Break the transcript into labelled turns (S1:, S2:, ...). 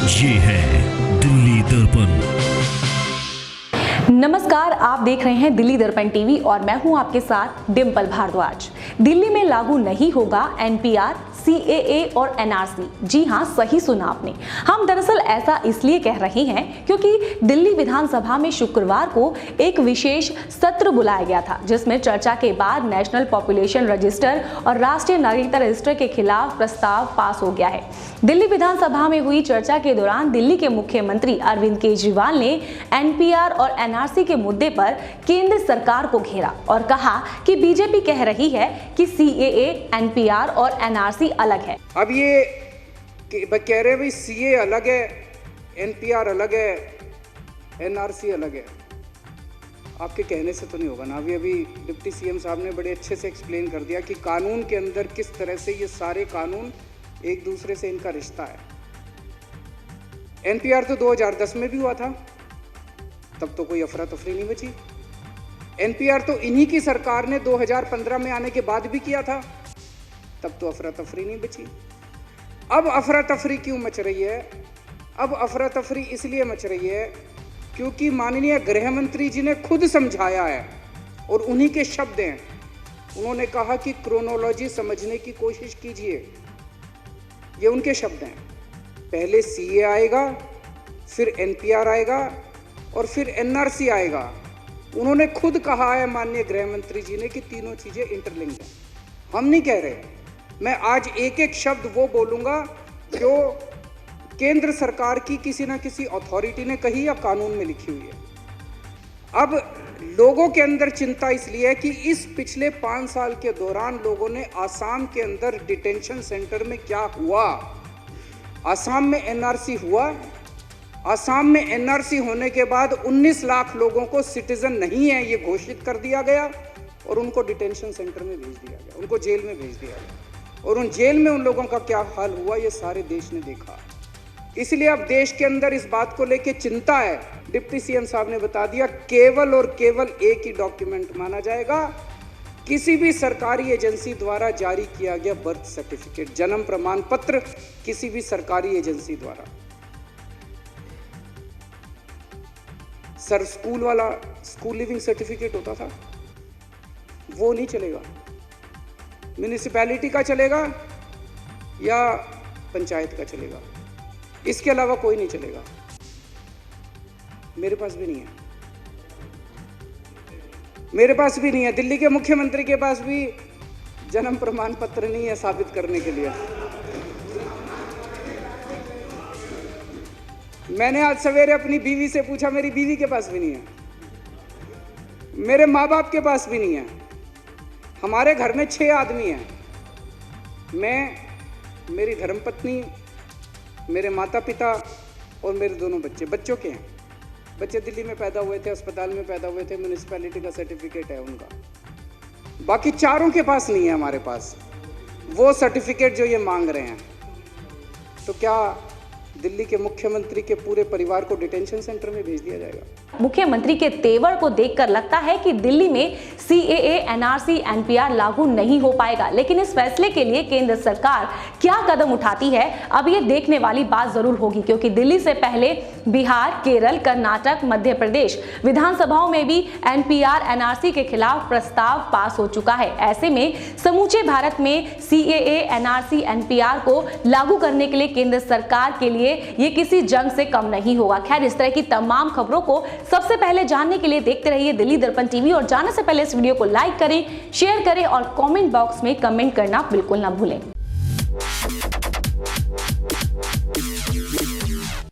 S1: ये है दिल्ली दर्पण।
S2: नमस्कार, आप देख रहे हैं दिल्ली दर्पण टीवी और मैं हूं आपके साथ डिंपल भारद्वाज। दिल्ली में लागू नहीं होगा एनपीआर, सीएए और एनआरसी। जी हां, सही सुना आपने। हम दरअसल ऐसा इसलिए कह रहे हैं क्योंकि दिल्ली विधानसभा में शुक्रवार को एक विशेष सत्र बुलाया गया था, जिसमें चर्चा के बाद नेशनल पॉपुलेशन रजिस्टर और राष्ट्रीय नागरिकता रजिस्टर के खिलाफ प्रस्ताव पास हो गया है। दिल्ली विधानसभा में हुई चर्चा के दौरान दिल्ली के मुख्यमंत्री अरविंद केजरीवाल ने एनपीआर और एनआरसी के मुद्दे पर केंद्र सरकार को घेरा और कहा कि बीजेपी कह रही है कि सीएए, एनपीआर और एनआरसी अलग है।
S3: अब ये कह रहे हैं भाई सीए अलग है, एनपीआर अलग है, एनआरसी अलग है। आपके कहने से तो नहीं होगा ना। अभी डिप्टी सीएम साहब ने बड़े अच्छे से एक्सप्लेन कर दिया कि कानून के अंदर किस तरह से ये सारे कानून एक दूसरे से इनका रिश्ता है। एनपीआर तो 2010 में भी हुआ था, तब तो कोई अफरा तफरी नहीं बची। एनपीआर तो इन्हीं की सरकार ने 2015 में आने के बाद भी किया था, तब तो अफरा तफरी नहीं बची। अब अफरा तफरी क्यों मच रही है? अब अफरा तफरी इसलिए मच रही है क्योंकि माननीय गृह मंत्री जी ने खुद समझाया है और उन्हीं के शब्द हैं। उन्होंने कहा कि क्रोनोलॉजी समझने की कोशिश कीजिए। ये उनके शब्द हैं। पहले सीए आएगा, फिर एनपीआर आएगा और फिर एनआरसी आएगा। उन्होंने खुद कहा है माननीय गृह मंत्री जी ने कि तीनों चीजें इंटरलिंक्ड हैं। हम नहीं कह रहे। मैं आज एक एक शब्द वो बोलूंगा जो केंद्र सरकार की किसी ना किसी अथॉरिटी ने कही या कानून में लिखी हुई है। अब लोगों के अंदर चिंता इसलिए है कि इस पिछले 5 साल के दौरान लोगों ने आसाम के अंदर डिटेंशन सेंटर में क्या हुआ। आसाम में एनआरसी हुआ। आसाम में एनआरसी होने के बाद 19 लाख लोगों को सिटीजन नहीं है ये घोषित कर दिया गया और उनको डिटेंशन सेंटर में भेज दिया गया, उनको जेल में भेज दिया गया। और उन जेल में उन लोगों का क्या हाल हुआ ये सारे देश ने देखा। इसलिए अब देश के अंदर इस बात को लेके चिंता है। डिप्टी सीएम साहब ने बता दिया केवल और केवल एक ही डॉक्यूमेंट माना जाएगा, किसी भी सरकारी एजेंसी द्वारा जारी किया गया बर्थ सर्टिफिकेट, जन्म प्रमाण पत्र, किसी भी सरकारी एजेंसी द्वारा। सर स्कूल वाला स्कूल लिविंग सर्टिफिकेट होता था, वो नहीं चलेगा। म्यूनिसिपैलिटी का चलेगा या पंचायत का चलेगा, इसके अलावा कोई नहीं चलेगा। मेरे पास भी नहीं है, मेरे पास भी नहीं है। दिल्ली के मुख्यमंत्री के पास भी जन्म प्रमाण पत्र नहीं है साबित करने के लिए। मैंने आज सवेरे अपनी बीवी से पूछा, मेरी बीवी के पास भी नहीं है, मेरे माँ बाप के पास भी नहीं है। हमारे घर में 6 आदमी हैं। मैं, मेरी धर्मपत्नी, मेरे माता पिता और मेरे दोनों बच्चे। बच्चों के हैं, बच्चे दिल्ली में पैदा हुए थे, अस्पताल में पैदा हुए थे, म्यूनिसिपैलिटी का सर्टिफिकेट है उनका। बाकी चारों के पास नहीं है हमारे पास वो सर्टिफिकेट जो ये मांग रहे हैं। तो क्या दिल्ली के मुख्यमंत्री के पूरे परिवार को डिटेंशन सेंटर में भेज दिया जाएगा?
S2: मुख्यमंत्री के तेवर को देखकर लगता है कि दिल्ली में सीएए, एनआरसी, एनपीआर लागू नहीं हो पाएगा। लेकिन इस फैसले के लिए केंद्र सरकार क्या कदम उठाती है, अब ये देखने वाली बात जरूर होगी, क्योंकि दिल्ली से पहले बिहार, केरल, कर्नाटक, मध्य प्रदेश विधानसभाओं में भी एनपीआर, एनआरसी के खिलाफ प्रस्ताव पास हो चुका है। ऐसे में समूचे भारत में सीएए, एनआरसी, एनपीआर को लागू करने के लिए केंद्र सरकार के लिए ये किसी जंग से कम नहीं होगा। खैर, इस तरह की तमाम खबरों को सबसे पहले जानने के लिए देखते रहिए दिल्ली दर्पण टीवी और जाने से पहले इस वीडियो को लाइक करें, शेयर करें और कमेंट बॉक्स में कमेंट करना बिल्कुल ना भूलें।